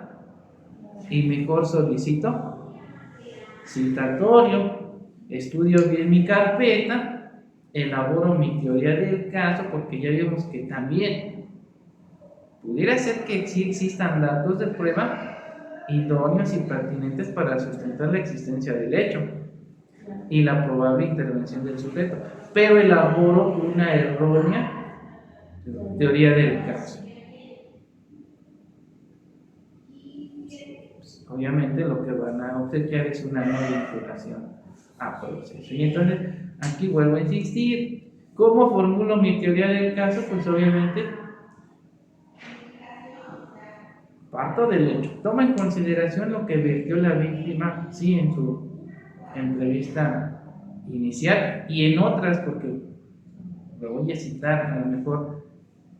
Y mejor solicito citatorio, estudio bien mi carpeta, elaboro mi teoría del caso, porque ya vimos que también pudiera ser que sí existan datos de prueba idóneos y pertinentes para sustentar la existencia del hecho y la probable intervención del sujeto, pero elaboro una errónea teoría del caso. Obviamente lo que van a obsequiar es una no vinculación a proceso. Y entonces aquí vuelvo a insistir: ¿cómo formulo mi teoría del caso? Pues obviamente parto del hecho, toma en consideración lo que vertió la víctima, sí, en entrevista inicial y en otras, porque lo voy a citar a lo mejor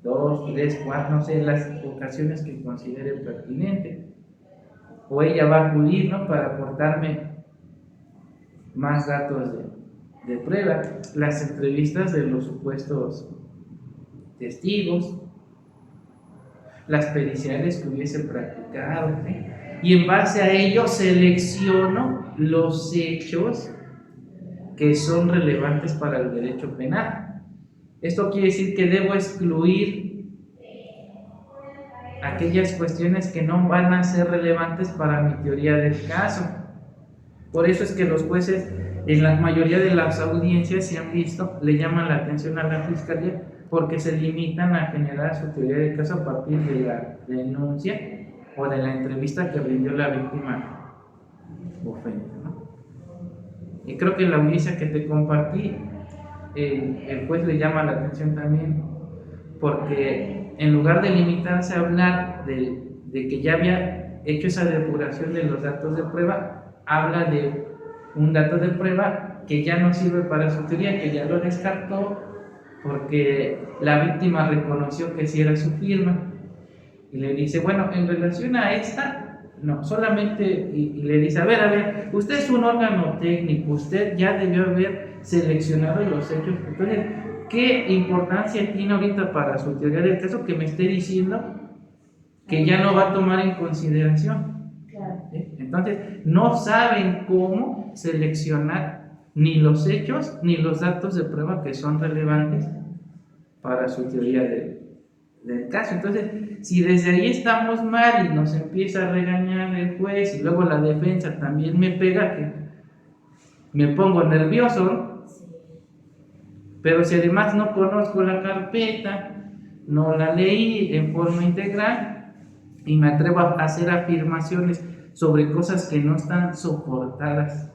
2, 3, 4, no sé, las ocasiones que considere pertinente, o ella va a acudir, ¿no?, para aportarme más datos de prueba, las entrevistas de los supuestos testigos, las periciales que hubiese practicado, ¿sí? Y en base a ello selecciono los hechos que son relevantes para el derecho penal. Esto quiere decir que debo excluir aquellas cuestiones que no van a ser relevantes para mi teoría del caso. Por eso es que los jueces, en la mayoría de las audiencias, si han visto, le llaman la atención a la fiscalía porque se limitan a generar su teoría del caso a partir de la denuncia o de la entrevista que rindió la víctima ofendida, ¿no? Y creo que en la audiencia que te compartí, el juez le llama la atención también porque en lugar de limitarse a hablar de que ya había hecho esa depuración de los datos de prueba, habla de un dato de prueba que ya no sirve para su teoría, que ya lo descartó porque la víctima reconoció que sí era su firma y le dice, bueno, en relación a esta, no, solamente, y le dice, a ver, usted es un órgano técnico, usted ya debió haber seleccionado los hechos, entonces, ¿qué importancia tiene ahorita para su teoría del caso que me esté diciendo que ya no va a tomar en consideración? ¿Sí? Entonces, no saben cómo seleccionar ni los hechos ni los datos de prueba que son relevantes para su teoría del caso. Entonces, si desde ahí estamos mal y nos empieza a regañar el juez y luego la defensa también me pega, que me pongo nervioso, ¿no? Pero si además no conozco la carpeta, no la leí en forma integral y me atrevo a hacer afirmaciones sobre cosas que no están soportadas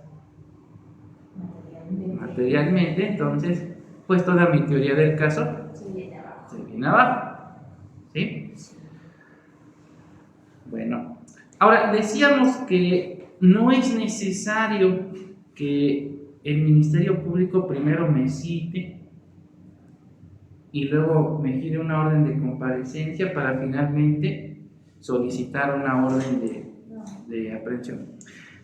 materialmente, entonces pues toda mi teoría del caso se viene abajo. ¿Sí? Bueno, ahora decíamos que no es necesario que el Ministerio Público primero me cite y luego me gire una orden de comparecencia para finalmente solicitar una orden de aprehensión.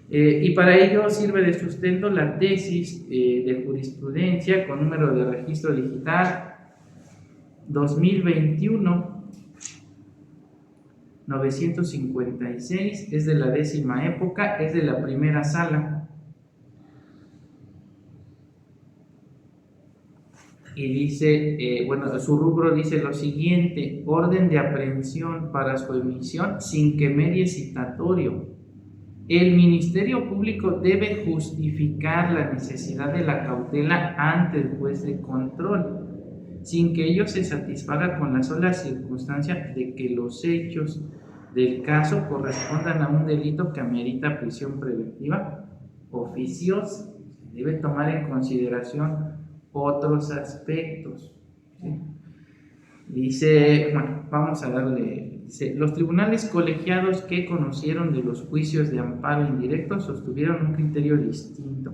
Y para ello sirve de sustento la tesis de jurisprudencia con número de registro digital 2021-956, es de la 10ª época, es de la primera sala. Y dice, su rubro dice lo siguiente: orden de aprehensión para su emisión sin que medie citatorio. El Ministerio Público debe justificar la necesidad de la cautela ante el juez de control, sin que ello se satisfaga con la sola circunstancia de que los hechos del caso correspondan a un delito que amerita prisión preventiva oficiosa. Debe tomar en consideración otros aspectos, ¿sí? Dice, bueno, vamos a darle, dice, los tribunales colegiados que conocieron de los juicios de amparo indirecto sostuvieron un criterio distinto,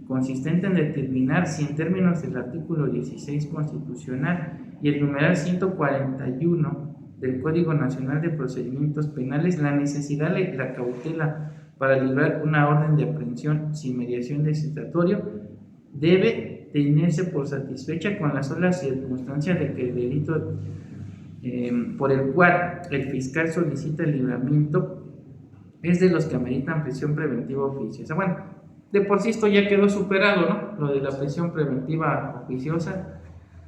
consistente en determinar si en términos del artículo 16 constitucional y el numeral 141 del Código Nacional de Procedimientos Penales, la necesidad de la cautela para librar una orden de aprehensión sin mediación de citatorio debe tenerse por satisfecha con la sola circunstancia de que el delito por el cual el fiscal solicita el libramiento es de los que ameritan prisión preventiva oficiosa. Bueno, de por sí esto ya quedó superado, ¿no? Lo de la prisión preventiva oficiosa,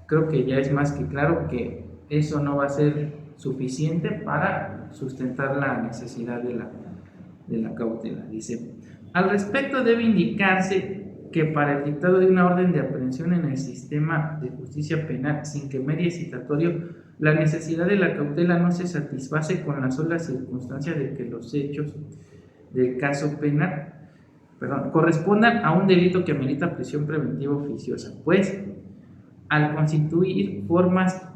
creo que ya es más que claro que eso no va a ser suficiente para sustentar la necesidad de la cautela. Dice, al respecto debe indicarse que para el dictado de una orden de aprehensión en el sistema de justicia penal sin que medie citatorio, la necesidad de la cautela no se satisface con la sola circunstancia de que los hechos del caso penal correspondan a un delito que amerita prisión preventiva oficiosa, pues al constituir formas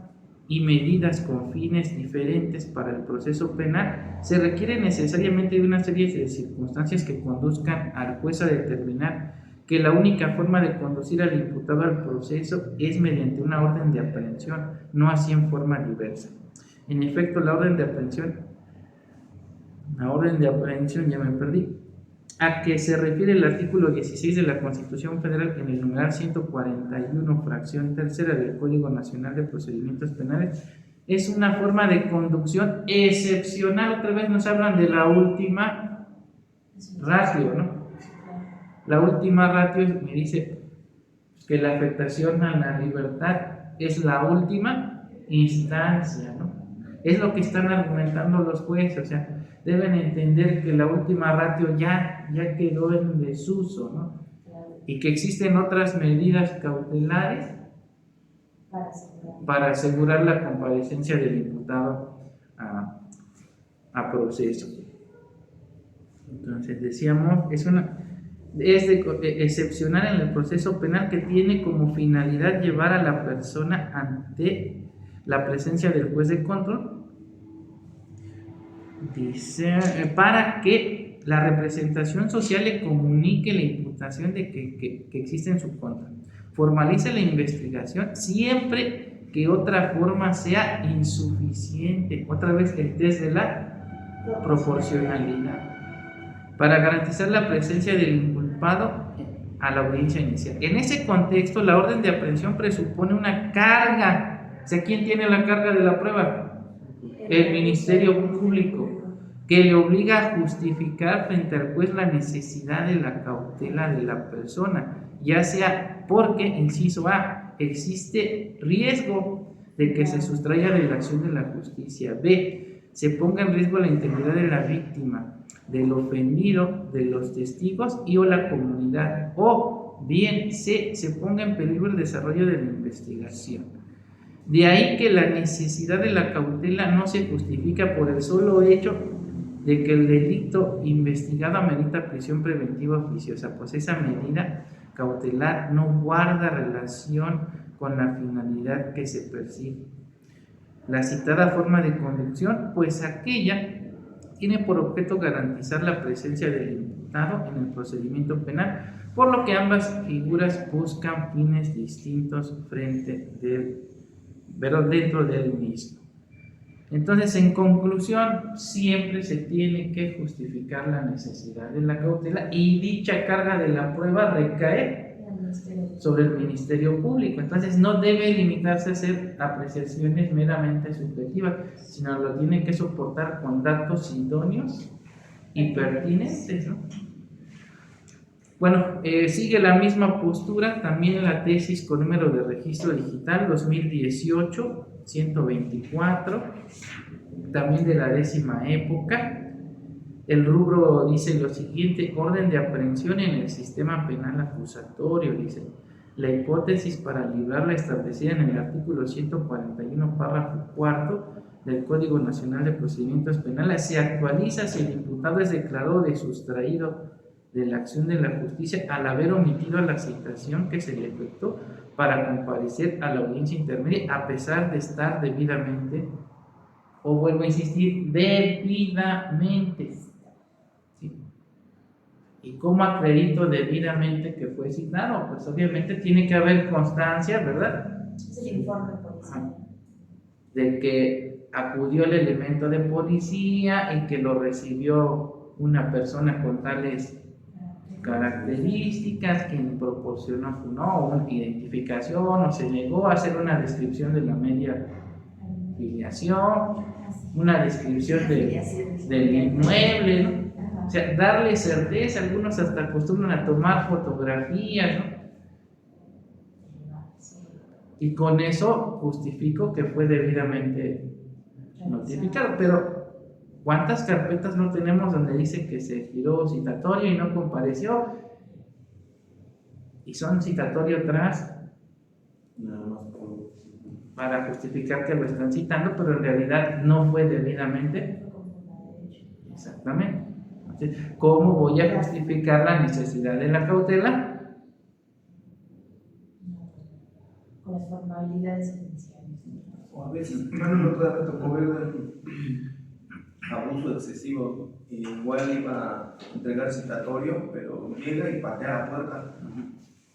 y medidas con fines diferentes para el proceso penal, se requiere necesariamente de una serie de circunstancias que conduzcan al juez a determinar que la única forma de conducir al imputado al proceso es mediante una orden de aprehensión, no así en forma diversa. En efecto, la orden de aprehensión, ya me perdí, a que se refiere el artículo 16 de la Constitución Federal en el numeral 141, fracción tercera del Código Nacional de Procedimientos Penales, es una forma de conducción excepcional. Otra vez nos hablan de la última ratio, ¿no? La última ratio me dice que la afectación a la libertad es la última instancia, ¿no? Es lo que están argumentando los jueces, o sea, deben entender que la última ratio ya quedó en desuso, ¿no? Y que existen otras medidas cautelares para asegurar la comparecencia del imputado a proceso. Entonces decíamos, es excepcional en el proceso penal, que tiene como finalidad llevar a la persona ante la presencia del juez de control, dice, para que la representación social le comunique la imputación de que existe en su contra, formalice la investigación siempre que otra forma sea insuficiente. Otra vez el test de la proporcionalidad, para garantizar la presencia del inculpado a la audiencia inicial. En ese contexto, la orden de aprehensión presupone una carga. O sea, ¿quién tiene la carga de la prueba? El Ministerio Público, que le obliga a justificar frente al juez la necesidad de la cautela de la persona, ya sea porque, inciso A, existe riesgo de que se sustraiga de la acción de la justicia; B, se ponga en riesgo la integridad de la víctima, del ofendido, de los testigos y o la comunidad; o bien C, se ponga en peligro el desarrollo de la investigación. De ahí que la necesidad de la cautela no se justifica por el solo hecho de que el delito investigado amerita prisión preventiva oficiosa, pues esa medida cautelar no guarda relación con la finalidad que se persigue. La citada forma de conducción, pues aquella tiene por objeto garantizar la presencia del imputado en el procedimiento penal, por lo que ambas figuras buscan fines distintos dentro del mismo. Entonces, en conclusión, siempre se tiene que justificar la necesidad de la cautela, y dicha carga de la prueba recae sobre el Ministerio Público. Entonces, no debe limitarse a hacer apreciaciones meramente subjetivas, sino lo tiene que soportar con datos idóneos y pertinentes, ¿no? Bueno, sigue la misma postura también en la tesis con número de registro digital 2018-124, también de la 10ª época. El rubro dice lo siguiente: orden de aprehensión en el sistema penal acusatorio. Dice, la hipótesis para librarla establecida en el artículo 141, párrafo 4 del Código Nacional de Procedimientos Penales se actualiza si el imputado es declarado de sustraído de la acción de la justicia al haber omitido la citación que se le efectuó para comparecer a la audiencia intermedia, a pesar de estar debidamente, o vuelvo a insistir, debidamente. ¿Sí? ¿Y cómo acredito debidamente que fue citado? Pues obviamente tiene que haber constancia, ¿verdad? Es el informe policial. De que acudió el elemento de policía y que lo recibió una persona con tales características, quien proporcionó una identificación o se negó a hacer una descripción de la media filiación, una descripción del inmueble, ¿no? O sea, darle certeza. Algunos hasta acostumbran a tomar fotografías, ¿no? Y con eso justifico que fue debidamente notificado. Pero ¿cuántas carpetas no tenemos donde dice que se giró citatorio y no compareció? Y son citatorio tras, nada más para justificar que lo están citando, pero en realidad no fue debidamente. Exactamente. Entonces, ¿cómo voy a justificar la necesidad de la cautela? Con las formalidades esenciales. O a veces, bueno, la otra vez me tocó ver abuso excesivo. Igual iba a entregar citatorio, pero llega y patea la puerta.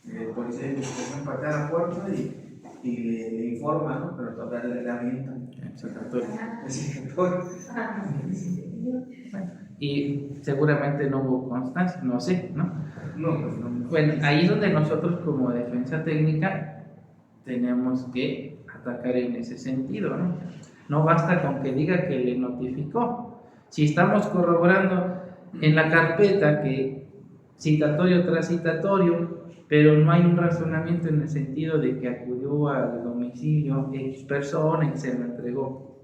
El policía dice, patea la puerta y le informa, ¿no? Pero todavía le avientan. El citatorio. El citatorio. Y seguramente no hubo constancia, no sé, ¿no? No, pues no. Bueno, ahí es donde nosotros como defensa técnica tenemos que atacar en ese sentido, ¿no? No basta con que diga que le notificó. Si estamos corroborando en la carpeta que citatorio tras citatorio, pero no hay un razonamiento en el sentido de que acudió al domicilio X persona y se lo entregó,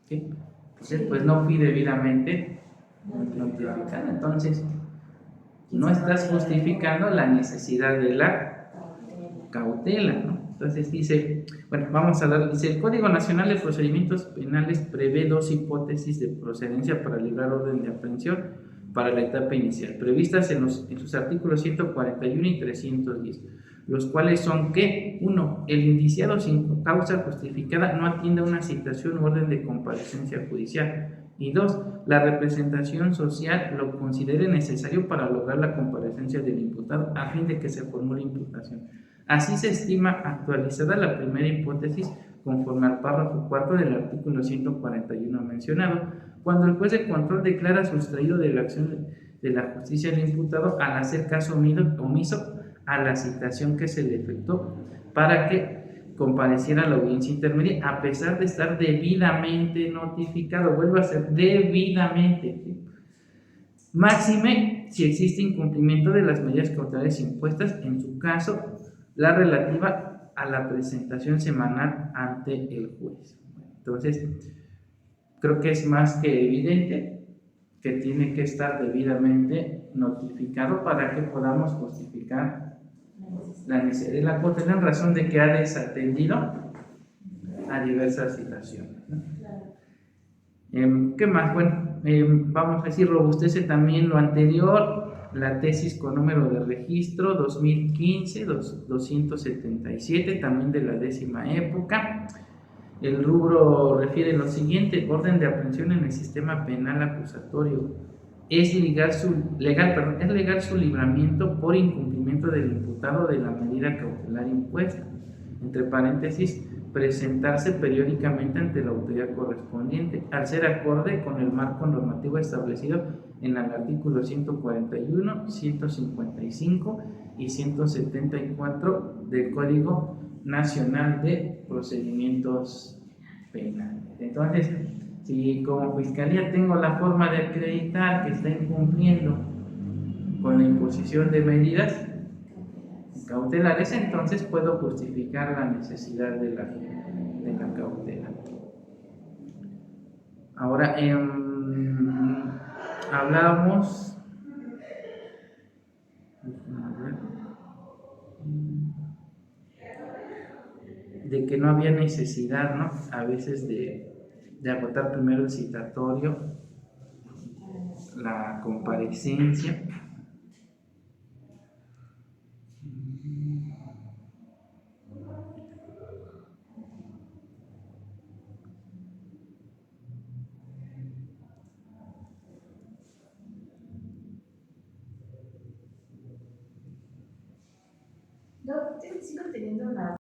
¿sí? Entonces, pues no fui debidamente notificado. Entonces, no estás justificando la necesidad de la cautela, ¿no? Entonces dice, bueno, vamos a dar, dice, el Código Nacional de Procedimientos Penales prevé dos hipótesis de procedencia para librar orden de aprehensión para la etapa inicial, previstas en sus artículos 141 y 310, los cuales son que, 1, el indiciado sin causa justificada no atiende a una citación u orden de comparecencia judicial, y 2, la representación social lo considere necesario para lograr la comparecencia del imputado a fin de que se formule imputación. Así se estima actualizada la primera hipótesis conforme al párrafo 4 del artículo 141 mencionado, cuando el juez de control declara sustraído de la acción de la justicia del imputado al hacer caso omiso a la citación que se le efectuó para que compareciera a la audiencia intermedia a pesar de estar debidamente notificado. Vuelvo a ser debidamente, ¿sí? Máxime si existe incumplimiento de las medidas cautelares impuestas, en su caso la relativa a la presentación semanal ante el juez. Entonces, creo que es más que evidente que tiene que estar debidamente notificado para que podamos justificar la necesidad de la cautela en razón de que ha desatendido a diversas situaciones, ¿no? ¿Qué más? Bueno, vamos a decir, robustece también lo anterior, la tesis con número de registro 2015-277, también de la 10ª época. El rubro refiere lo siguiente: orden de aprehensión en el sistema penal acusatorio. Es legal su libramiento por incumplimiento del imputado de la medida cautelar impuesta. Entre paréntesis, presentarse periódicamente ante la autoridad correspondiente, al ser acorde con el marco normativo establecido en el artículo 141, 155 y 174 del Código Nacional de Procedimientos Penales. Entonces, si como fiscalía tengo la forma de acreditar que está incumpliendo con la imposición de medidas cautelares, entonces puedo justificar la necesidad de la cautela. Ahora, hablábamos de que no había necesidad, ¿no? A veces de agotar primero el citatorio, la comparecencia. Yo sigo teniendo una